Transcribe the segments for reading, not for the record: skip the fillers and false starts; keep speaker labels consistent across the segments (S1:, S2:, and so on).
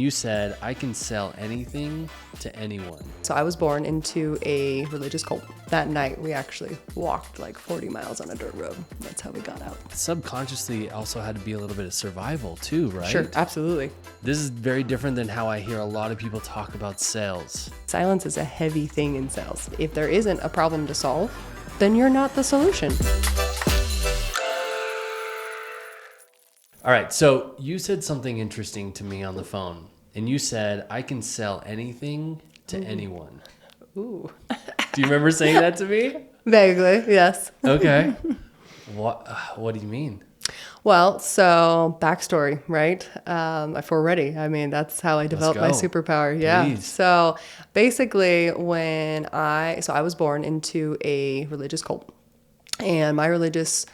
S1: You said, I can sell anything to anyone.
S2: So I was born into a religious cult. That night, we actually walked like 40 miles on a dirt road. That's how we got out.
S1: Subconsciously also had to be a little bit of survival too, right?
S2: Sure, absolutely.
S1: This is very different than how I hear a lot of people talk about sales.
S2: Silence is a heavy thing in sales. If there isn't a problem to solve, then you're not the solution.
S1: All right, so you said something interesting to me on the phone, and you said, I can sell anything to anyone.
S2: Ooh.
S1: Do you remember saying that to me?
S2: Vaguely, yes.
S1: Okay. What do you mean?
S2: Well, so backstory, right? If we're ready, I mean, that's how I developed my superpower. Yeah.
S1: Please.
S2: So basically I was born into a religious cult, and my religious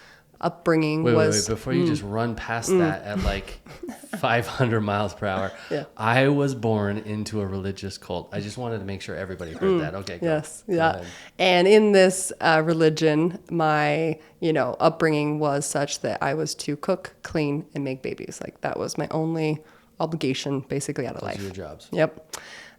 S2: upbringing was...
S1: Wait, before you just run past that at like 500 miles per hour.
S2: Yeah.
S1: I was born into a religious cult. I just wanted to make sure everybody heard that. Okay, go.
S2: Yes,
S1: Go
S2: yeah.
S1: ahead.
S2: And in this religion, my, upbringing was such that I was to cook, clean, and make babies. Like that was my only obligation basically out of life.
S1: Those are your jobs.
S2: Yep.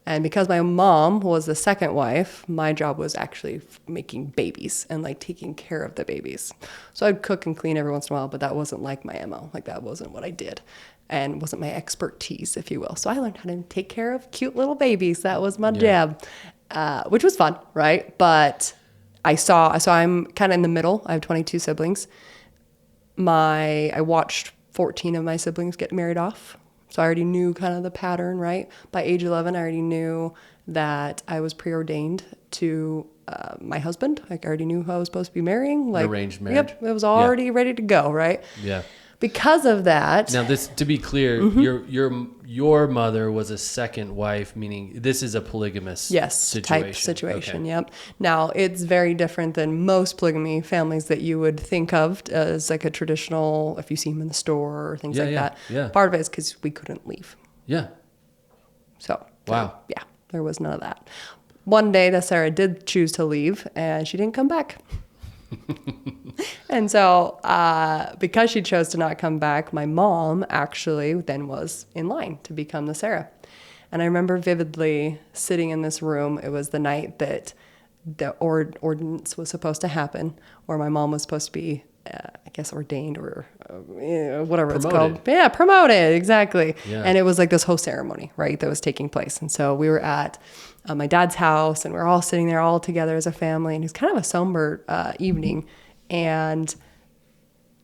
S2: And because my mom was the second wife, my job was actually making babies and like taking care of the babies. So I'd cook and clean every once in a while, but that wasn't like my MO. Like that wasn't what I did and wasn't my expertise, if you will. So I learned how to take care of cute little babies. That was my job, which was fun, right? But so I'm kind of in the middle. I have 22 siblings. I watched 14 of my siblings get married off. So I already knew kind of the pattern, right? By age 11, I already knew that I was preordained to my husband. Like I already knew who I was supposed to be marrying. Like
S1: arranged marriage.
S2: Yep, it was already ready to go, right?
S1: Yeah.
S2: Because of that.
S1: Now, this, to be clear, your mother was a second wife, meaning this is a polygamous situation.
S2: Type situation.
S1: Okay.
S2: Yep. Now it's very different than most polygamy families that you would think of as like a traditional, if you see them in the store or things that.
S1: Yeah.
S2: Part of it is because we couldn't leave.
S1: Yeah.
S2: So.
S1: Wow.
S2: There was none of that. One day that Sarah did choose to leave and she didn't come back. And so because she chose to not come back, my mom actually then was in line to become the Sarah. And I remember vividly sitting in this room. It was the night that the ordinance was supposed to happen, or my mom was supposed to be, I guess, ordained or whatever
S1: Promoted.
S2: it's called. Yeah, promoted, exactly.
S1: Yeah.
S2: And it was like this whole ceremony, right, that was taking place. And so we were at my dad's house, and we were all sitting there all together as a family. And it was kind of a somber evening. And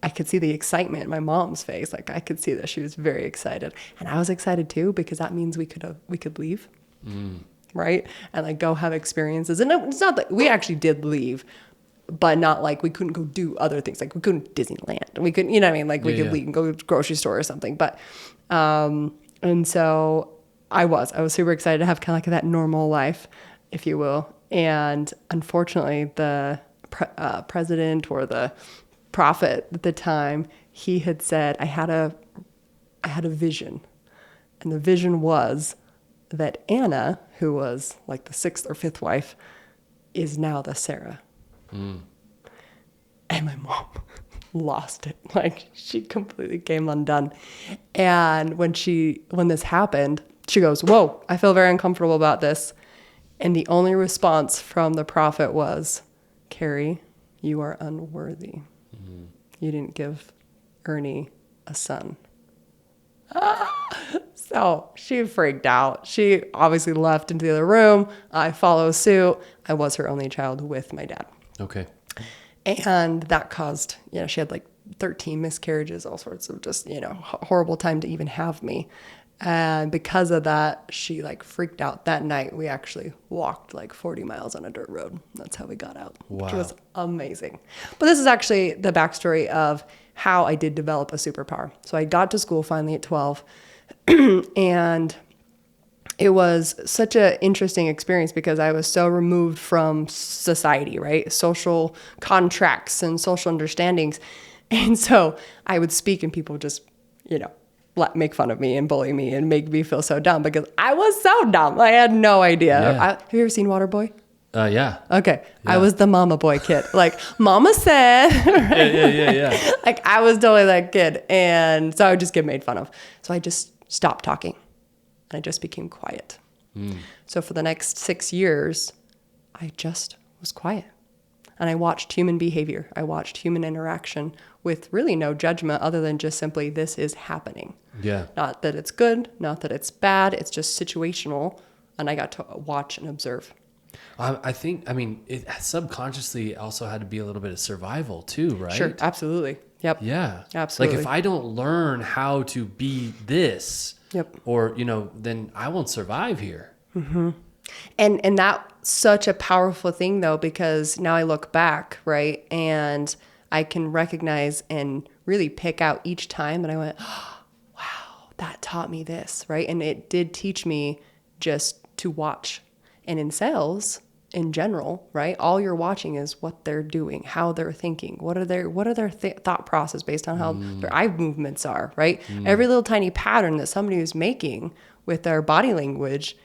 S2: I could see the excitement in my mom's face. Like I could see that she was very excited. And I was excited too, because that means we could leave. Right? And like go have experiences. And it's not that we actually did leave, but not like we couldn't go do other things. Like we couldn't Disneyland. We couldn't, you know what I mean? Like we could leave and go to the grocery store or something. But, and so I was super excited to have kind of like that normal life, if you will. And unfortunately, the president or the prophet at the time, he had said, I had a vision. And the vision was that Anna, who was like the sixth or fifth wife, is now the Sarah. And my mom lost it. Like she completely came undone. And when this happened, she goes, whoa, I feel very uncomfortable about this. And the only response from the prophet was, Carrie, you are unworthy. You didn't give Ernie a son. So she freaked out. She obviously left into the other room. I follow suit. I was her only child with my dad.
S1: Okay.
S2: And that caused, she had like 13 miscarriages, all sorts of just, horrible time to even have me. And because of that, she like freaked out. That night, we actually walked like 40 miles on a dirt road. That's how we got out, which was amazing. But this is actually the backstory of how I did develop a superpower. So I got to school finally at 12, and it was such an interesting experience because I was so removed from society, right? Social contracts and social understandings. And so I would speak and people just, make fun of me and bully me and make me feel so dumb because I was so dumb. I had no idea.
S1: Yeah.
S2: Have you ever seen Waterboy?
S1: Yeah.
S2: Okay.
S1: Yeah.
S2: I was the mama boy kid. Like, mama said.
S1: Yeah.
S2: Like, I was totally that kid. And so I would just get made fun of. So I just stopped talking. and I just became quiet. So for the next 6 years, I just was quiet. And I watched human behavior. I watched human interaction with really no judgment other than just simply, this is happening.
S1: Yeah.
S2: Not that it's good, not that it's bad. It's just situational. And I got to watch and observe.
S1: I think, I mean, it subconsciously also had to be a little bit of survival too, right?
S2: Sure, absolutely. Yep.
S1: Yeah.
S2: Absolutely.
S1: Like if I don't learn how to be this,
S2: Yep.
S1: or, then I won't survive here.
S2: And that's such a powerful thing though, because now I look back, right? And I can recognize and really pick out each time. And I went, oh, wow, that taught me this, right? And it did teach me just to watch. And in sales in general, right? All you're watching is what they're doing, how they're thinking, what are their thought process based on how their eye movements are, right? Every little tiny pattern that somebody is making with their body language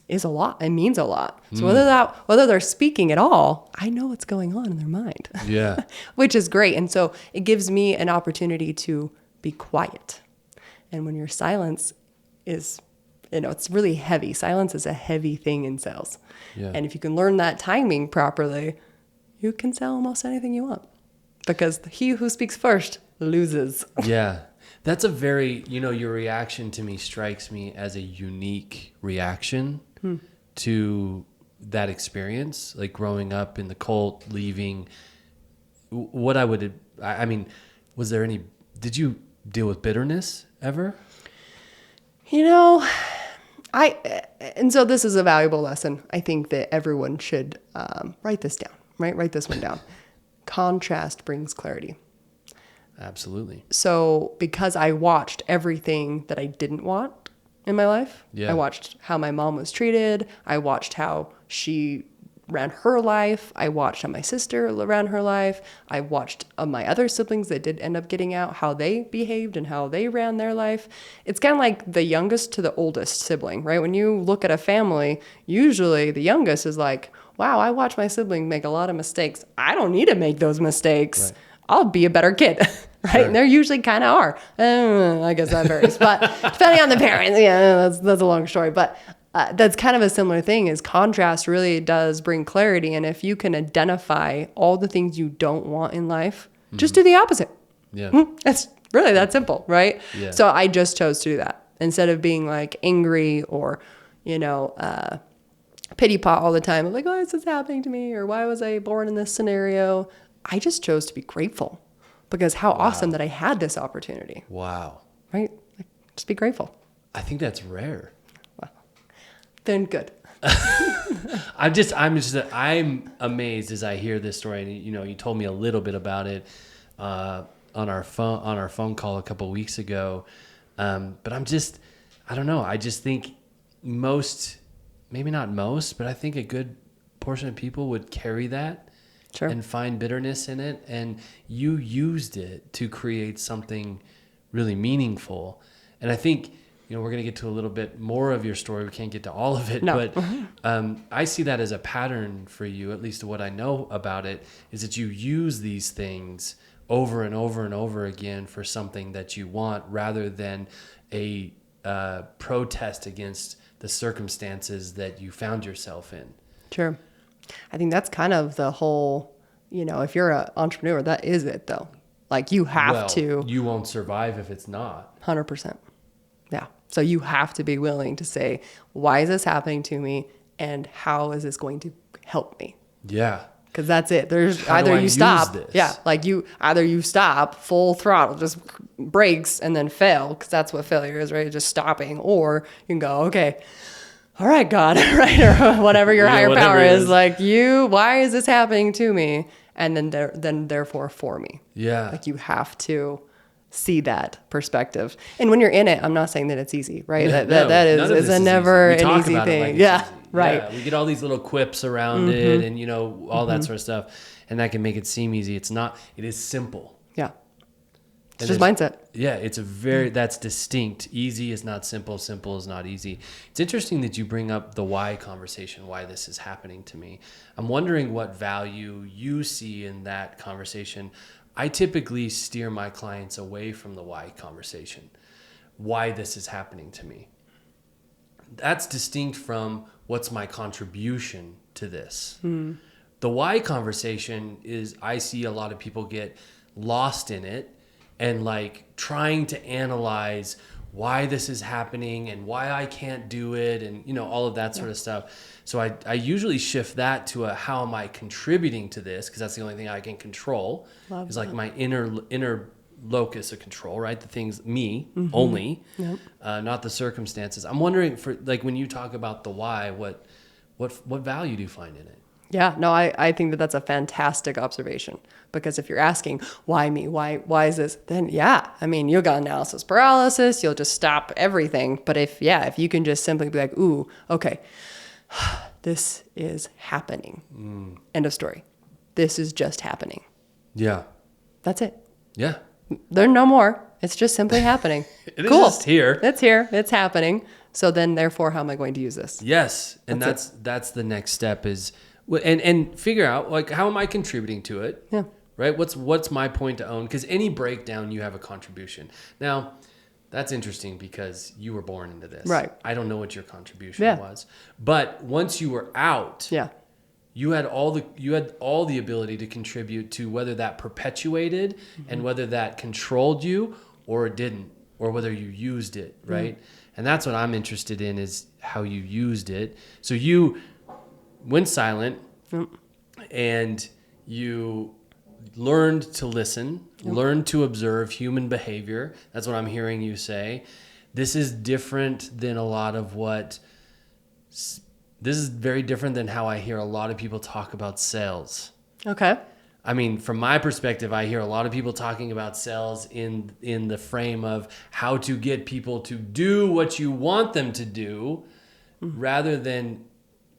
S2: is a lot. It means a lot. So whether they're speaking at all, I know what's going on in their mind.
S1: Yeah.
S2: Which is great. And so it gives me an opportunity to be quiet. And when your silence is, it's really heavy. Silence is a heavy thing in sales.
S1: Yeah.
S2: And if you can learn that timing properly, you can sell almost anything you want. Because he who speaks first loses.
S1: Yeah. That's a very, your reaction to me strikes me as a unique reaction to that experience, like growing up in the cult, leaving. Did you deal with bitterness ever?
S2: And so this is a valuable lesson. I think that everyone should write this down, right? Write this one down. Contrast brings clarity.
S1: Absolutely.
S2: So because I watched everything that I didn't want in my life,
S1: Yeah.
S2: I watched how my mom was treated. I watched how she ran her life. I watched how my sister ran her life. I watched my other siblings that did end up getting out, how they behaved and how they ran their life. It's kind of like the youngest to the oldest sibling, right? When you look at a family, usually the youngest is like, wow, I watched my sibling make a lot of mistakes. I don't need to make those mistakes.
S1: Right.
S2: I'll be a better kid, right?
S1: Sure.
S2: And they usually kind of are. I guess that varies, but depending on the parents, that's a long story. But that's kind of a similar thing. Is contrast really does bring clarity, and if you can identify all the things you don't want in life, just do the opposite.
S1: Yeah.
S2: It's really that simple, right?
S1: Yeah.
S2: So I just chose to do that instead of being like angry or, pity pot all the time. Like, why is this happening to me? Or why was I born in this scenario? I just chose to be grateful because how awesome that I had this opportunity,
S1: Wow.
S2: right? Like, just be grateful.
S1: I think that's rare.
S2: Well, then good.
S1: I'm amazed as I hear this story. And, you told me a little bit about it on our phone call a couple of weeks ago. But I don't know. I just think maybe not most, but I think a good portion of people would carry that.
S2: Sure.
S1: And find bitterness in it. And you used it to create something really meaningful. And I think, we're going to get to a little bit more of your story. We can't get to all of it.
S2: No.
S1: But I see that as a pattern for you, at least what I know about it, is that you use these things over and over and over again for something that you want rather than a protest against the circumstances that you found yourself in.
S2: Sure. I think that's kind of the whole, if you're an entrepreneur, that is it though. Like you have to.
S1: You won't survive if it's not.
S2: 100%. Yeah. So you have to be willing to say, why is this happening to me? And how is this going to help me?
S1: Yeah.
S2: Because that's it. There's
S1: How do
S2: either
S1: I
S2: you stop.
S1: use this?
S2: Yeah. Like either you stop full throttle, just brakes and then fail. Because that's what failure is, right? Just stopping. Or you can go, okay, all right, God, right? Or whatever your higher power is, like why is this happening to me? And then therefore for me.
S1: Yeah.
S2: Like you have to see that perspective. And when you're in it, I'm not saying that it's easy, right? That is a never an easy thing.
S1: Yeah.
S2: Right.
S1: Yeah, we get all these little quips around it and, all that sort of stuff. And that can make it seem easy. It's not. It is simple.
S2: Yeah. It's just mindset.
S1: Yeah, it's that's distinct. Easy is not simple. Simple is not easy. It's interesting that you bring up the why conversation, why this is happening to me. I'm wondering what value you see in that conversation. I typically steer my clients away from the why conversation, why this is happening to me. That's distinct from what's my contribution to this. The why conversation is, I see a lot of people get lost in it and like trying to analyze why this is happening and why I can't do it and, you know, all of that sort of stuff. So I usually shift that to a how am I contributing to this? Because that's the only thing I can control.
S2: Love
S1: is like
S2: that.
S1: my inner locus of control, right? The things, me only, not the circumstances. I'm wondering, for like when you talk about the why, what value do you find in it?
S2: Yeah, no, I think that that's a fantastic observation, because if you're asking why me, why is this, then yeah, I mean, you'll got analysis paralysis, you'll just stop everything. But if you can just simply be like, ooh, okay, this is happening. End of story. This is just happening.
S1: Yeah.
S2: That's it.
S1: Yeah.
S2: There's no more. It's just simply happening.
S1: It is just here.
S2: It's here. It's happening. So then, therefore, how am I going to use this?
S1: Yes, and that's the next step is, and figure out like how am I contributing to it?
S2: Yeah.
S1: Right. What's my point to own? Because any breakdown, you have a contribution. Now, that's interesting because you were born into this.
S2: Right.
S1: I don't know what your contribution was, but once you were out, you had all the ability to contribute to whether that perpetuated and whether that controlled you or it didn't, or whether you used it, right? And that's what I'm interested in, is how you used it. So you went silent and you learned to listen, learned to observe human behavior. That's what I'm hearing you say. This is different than a lot of this is very different than how I hear a lot of people talk about sales.
S2: Okay.
S1: I mean, from my perspective, I hear a lot of people talking about sales in the frame of how to get people to do what you want them to do, rather than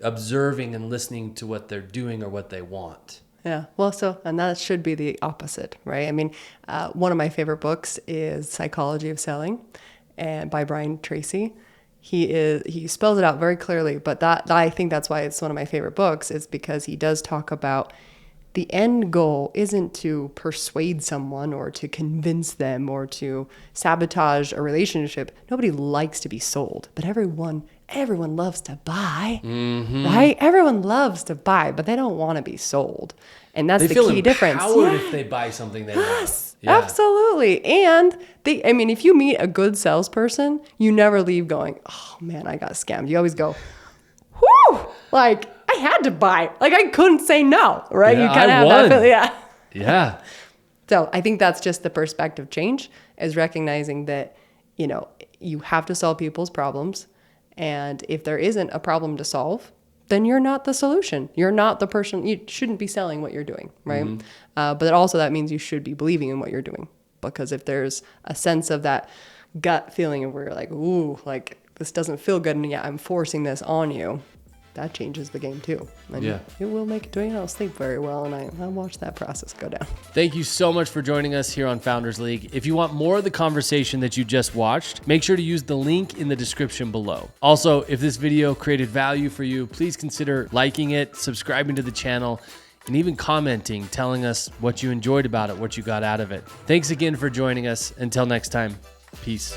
S1: observing and listening to what they're doing or what they want.
S2: Yeah. Well, and that should be the opposite, right? I mean, one of my favorite books is Psychology of Selling, and by Brian Tracy. He spells it out very clearly, but I think that's why it's one of my favorite books, is because he does talk about the end goal isn't to persuade someone or to convince them or to sabotage a relationship. Nobody likes to be sold, but everyone loves to buy, right? Everyone loves to buy, but they don't want to be sold. And that's the key difference.
S1: They feel empowered if they buy something they want.
S2: Yeah. Absolutely. And if you meet a good salesperson, you never leave going, oh man, I got scammed. You always go, whoo, like I had to buy. Like I couldn't say no, right?
S1: Yeah,
S2: you kind of have that feeling. Yeah.
S1: Yeah.
S2: So I think that's just the perspective change, is recognizing that, you have to solve people's problems. And if there isn't a problem to solve, then you're not the solution. You're not the person. You shouldn't be selling what you're doing, right? But also that means you should be believing in what you're doing. Because if there's a sense of that gut feeling of where you're like, ooh, like this doesn't feel good, and yet I'm forcing this on you, that changes the game too. And it will make it, you don't sleep very well, and I watch that process go down.
S1: Thank you so much for joining us here on Founders League. If you want more of the conversation that you just watched, make sure to use the link in the description below. Also, if this video created value for you, please consider liking it, subscribing to the channel, and even commenting, telling us what you enjoyed about it, what you got out of it. Thanks again for joining us. Until next time, peace.